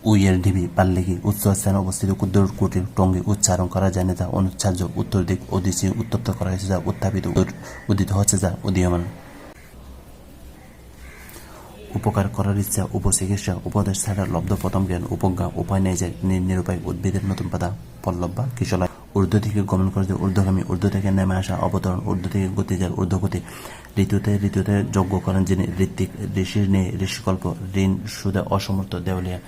উইয়ের ঢিবি পাল্লেকি উচ্চ স্থানে অবস্থিত ক্ষুদ্র কুটির টঙ্গী উচ্চারণ করা যায় না, যা অনুচ্চার্য উত্তর দিক ওদিশি উত্তপ্ত করা হয়েছে, যা উত্থাপিত উদিত হচ্ছে, যা উদীয়মান। উপকার করার ইচ্ছা, উপচিকিৎসা, উপদেশ ছাড়া লব্ধ প্রথম জ্ঞান, উপজ্ঞা, উপায় নেই যায়, নিরুপায়, উদ্ভিদের নতুন পাতা, পল্লব বা কিশলয়। ঊর্ধ্ব থেকে গমন করে যে ঊর্ধ্বগামী, ঊর্ধ্ব থেকে নেমে আসা, অবতরণ, ঊর্ধ্ব থেকে গতি যায় ঊর্ধ্বগতি। ঋতুতে যজ্ঞ করেন যিনি, ঋত্বিক, ঋষির নেই ঋষিকল্প, ঋণ সুদে অসমর্থ দেউলিয়া,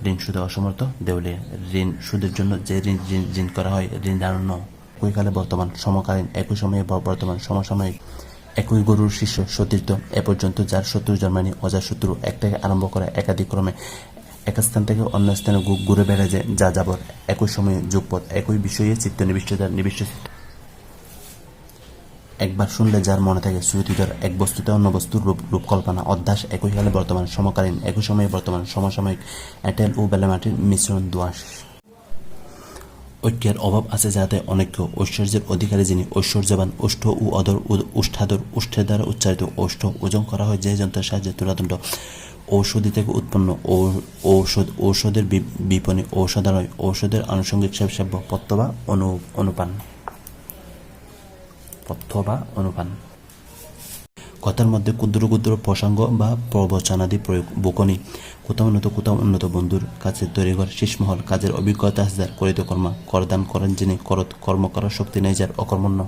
ঋণ সুদে অসমর্থ দেউলিয়া। ঋণ সুদের জন্য যে ঋণ করা হয়, ঋণ দারণ্য। একই কালে বর্তমান, সমকালীন, একই সময়ে বর্তমান, সমসাময়িক। একই গরুর শিষ্য সতীর্থ, এ পর্যন্ত যার শত্রু জন্মানি, অজাশত্রু, এক থেকে আরম্ভ করে একাধিক ক্রমে এক স্থান থেকে অন্য স্থানে ঘুরে বেড়া যায়, যা যাবর। একই সময়ে যুগপথ, একই বিষয়ে চিত্ত নিবিষ্ট একবার শুনলে যার মনে থাকে শ্রুতিধর, এক বস্তুতে অন্য বস্তুর রূপকল্পনা, অধ্যাস। একই কালে বর্তমান, সমকালীন, একই সময়ে বর্তমান, সমসাময়িক। এঁটেল ও বেলেমাটির মিশ্রণ, দোআঁশ। ঐক্যের অভাব আছে যাতে অনৈক্য, ঐশ্বর্যের অধিকারী যিনি, ঐশ্বর্যবান। ওষ্ঠ ও অধর, ওষ্ঠাধর, ওষ্ঠের দ্বারা উচ্চারিত ওষ্ঠ। ওজন করা হয় যে যন্ত্রের সাহায্যে তুলাদণ্ড। ঔষধি থেকে উৎপন্ন, ঔষধের বিপণী, ঔষধালয়, ঔষধের আনুষঙ্গিক সেব্য, পথ্য বা অনুপান। কথার মধ্যে ক্ষুদ্র ক্ষুদ্র প্রসঙ্গ বা প্রবচনাদি প্রয়োগ, বকুনি। কোথাও উন্নত বন্ধুর কাছে তৈরিঘর, শীষমহল, কাজের অভিজ্ঞতা আছে যার, করিত কর্মা, করদান করেন যিনি, কর্ম করার শক্তি নেই যার, অকর্মণ্য।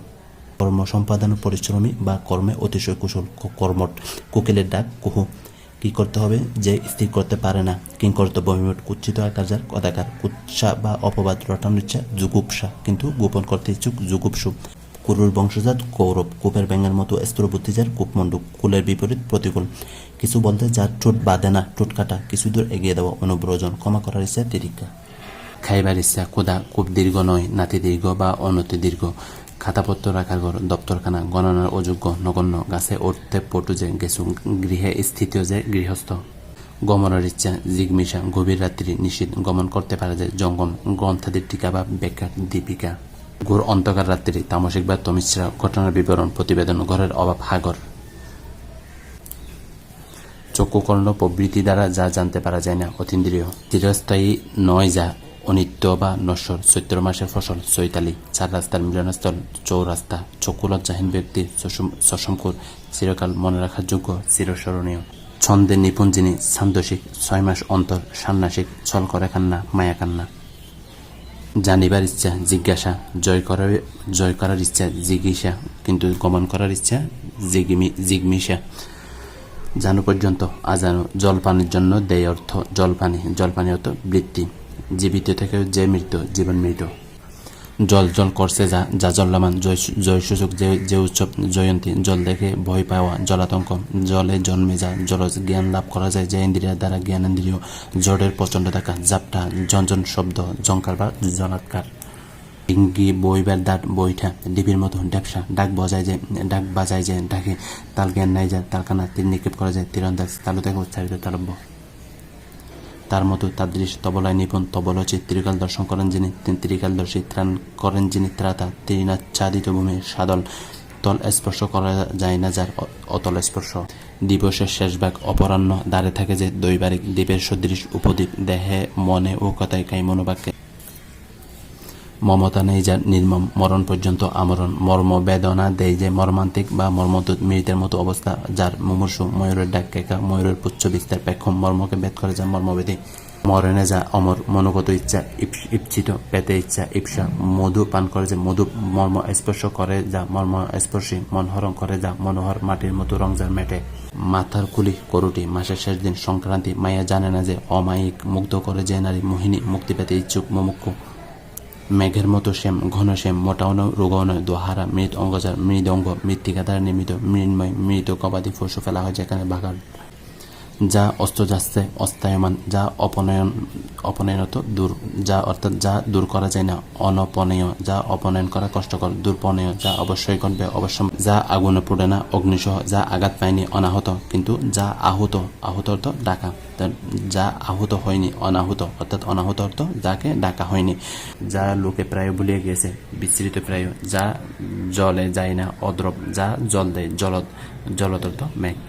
কর্ম সম্পাদন পরিশ্রমী বা কর্মে অতিশয় কুশল, কর্মঠ। কোকিলের ডাক, কুহু। কি করতে হবে যে স্থির করতে পারে না, কিংকর্তব্য বিমূঢ়, কুৎসিত আকার যার, কদাকার। কুৎসা বা অপবাদ রটানোর ইচ্ছা, যুগুপ্সা, কিন্তু গোপন করতে ইচ্ছুক, যুগুপ্সু। কুরুর বংশজাত, কৌরব। কূপের ব্যাঙের মতো স্থূলবুদ্ধি যার, কূপমণ্ডুক। কুলের বিপরীত, প্রতিকূল। কিছু বলতে যার ঠোঁট বাঁধে না, ঠোঁট কাটা। কিছু দূর এগিয়ে দেওয়া, অনুব্রজন। ক্ষমা করার ইচ্ছা, তিরিক্ষা। খাইবার ইচ্ছা, ক্ষুধা। কূপ দীর্ঘ নয়, নাতি দীর্ঘ বা অনতি দীর্ঘ। খাতাপত্র রাখার ঘর, দপ্তরখানা। গণনার অযোগ্য, নগণ্য। গাছে উঠতে পটু যে গেছু, গৃহে স্থিত যে গৃহস্থ। গমনের ইচ্ছা, জিগমিষা। গভীর রাত্রি, নিশীথ। গমন করতে পারা যায়, জঙ্গম। গ্রন্থাদির টিকা বা ব্যাখ্যা, দীপিকা। ঘোর অন্ধকার রাত্রি, তামসিক বা তমিশ্রা। ঘটনার বিবরণ, প্রতিবেদন। ঘরের অভাব, হাগর। চক্ষু, কর্ণ প্রভৃতি দ্বারা যা জানতে পারা যায় না, অতীন্দ্রিয়। চিরস্থায়ী নয় যা, অনিত্য বা নশ্বর। চৈত্র মাসের ফসল, চৈতালি। চার রাস্তার মিলনস্থল, চৌরাস্তা। চক্ষু লজ্জাহীন ব্যক্তির, সশঙ্কুর। চিরকাল মনে রাখার যোগ্য, চিরস্মরণীয়। ছন্দে নিপুণ যিনি, ছান্দসিক। 6 মাস অন্তর, ষান্মাসিক। ছল করে কান্না, মায়া কান্না। জানিবার ইচ্ছা, জিজ্ঞাসা। জয় করার ইচ্ছা, জিজ্ঞাসা, কিন্তু গমন করার ইচ্ছা, জিগমিষা। জানো পর্যন্ত, আজানো। জলপানের জন্য দেয় অর্থ, জলপানি অর্থ বৃত্তি। জীবিত থেকে যে মৃত, জীবন মৃত। জল করছে যা জল্যমান, জয়সূচক যে উৎসব, জয়ন্তী। জল দেখে ভয় পাওয়া, জলাতঙ্ক। জলে জন্মে যা জলজ, জ্ঞান লাভ করা যায় যে ইন্দ্রিয়ের দ্বারা, জ্ঞানেন্দ্রিয়। ঝড়ের প্রচণ্ড ধাক্কা, ঝাপটা। ঝনঝন শব্দ, ঝঙ্কার বা জলাৎকার। ডিঙ্গি বইবার দাঁত, বইঠা। ডিবির মতো, ড্যাপসা। ডাক বাজায় যে ডাকে। তাল জ্ঞান নাই যার, তালকানা। তীর নিক্ষেপ করা যায়, তীরন্দাজ। তালু থেকে উচ্চারিত, তালব্য। তার মতো তাদৃশ, তবলায় নিপুণ, তবলোচিত। ত্রিকাল দর্শন করেন যিনি, ত্রিকালদর্শী। ত্রাণ করেন যিনি, ত্রাতা। ত্রিনাচ্ছাদিত ভূমি, সাদল। তল স্পর্শ করা যায় না যার, অতল স্পর্শ। দিবসের শেষ ভাগ, অপরাহ্ন। দ্বারে থাকে যে দৈবারিক, দ্বীপের সদৃশ উপদ্বীপ। দেহে মনে ও কথায় কাই মনোবাক্যে। মমতা নেই যার, নির্মম। মরণ পর্যন্ত আমরণ। মর্ম বেদনা দেয় যে, মর্মান্তিক বা মর্মদূত। মৃতের মতো অবস্থা যার, মুমূর্ষু। ময়ূরের ডাক, কেকা। ময়ূরের পুচ্ছ বিস্তার, পেক্ষম। মর্মকে ভেদ করে যা, মর্মবেদী। মরণে যা, অমর। মনোগত ইচ্ছা, ইপ্সিত। পেতে ইচ্ছা, ইপ্সা। মধু পান করে যে, মধু। মর্ম স্পর্শ করে যা, মর্ম স্পর্শী। মনহরণ করে যা, মনোহর। মাটির মতো রং যার, মেটে। মাথার কুলি, করুটি। মাসের শেষ দিন, সংক্রান্তি। মায়া জানে না যে, অমায়িক। মুগ্ধ করে যে নারী, মোহিনী। মুক্তি পেতে ইচ্ছুক, মুমুক্ষু। মেঘের মতো শ্যাম, ঘন শ্যাম। মোটাও নয়, রোগও নয়। দোহারা, মৃত অঙ্গজার। মৃদঙ্গ, মৃত্তিকা দ্বারা নির্মিত। মৃন্ময়, মৃত গবাদি পশু ফেলা হয় যেখানে, বাগান। যা অস্ত যাচ্ছে, অস্তায়মান। যা অপনয়নত, দূর। যা অর্থাৎ যা দূর করা যায় না, অনপনেয়। যা অপনয়ন করা কষ্টকর, দূরপনেয়। যা অবশ্যই ঘটবে, অবশ্য। যা আগুনে পোড়ে না, অগ্নিসহ। যা আঘাত পায়নি, অনাহত, কিন্তু যা আহত। আহত অর্থ ডাকা। যা আহত হয়নি, অনাহত, অর্থাৎ অনাহত অর্থ যাকে ডাকা হয়নি। যা লোকে প্রায় ভুলিয়ে গিয়েছে, বিস্তৃত প্রায়। যা জলে যায় না, অদ্রব। যা জল দেয়, জলদ। জলদ অর্থ মেঘ।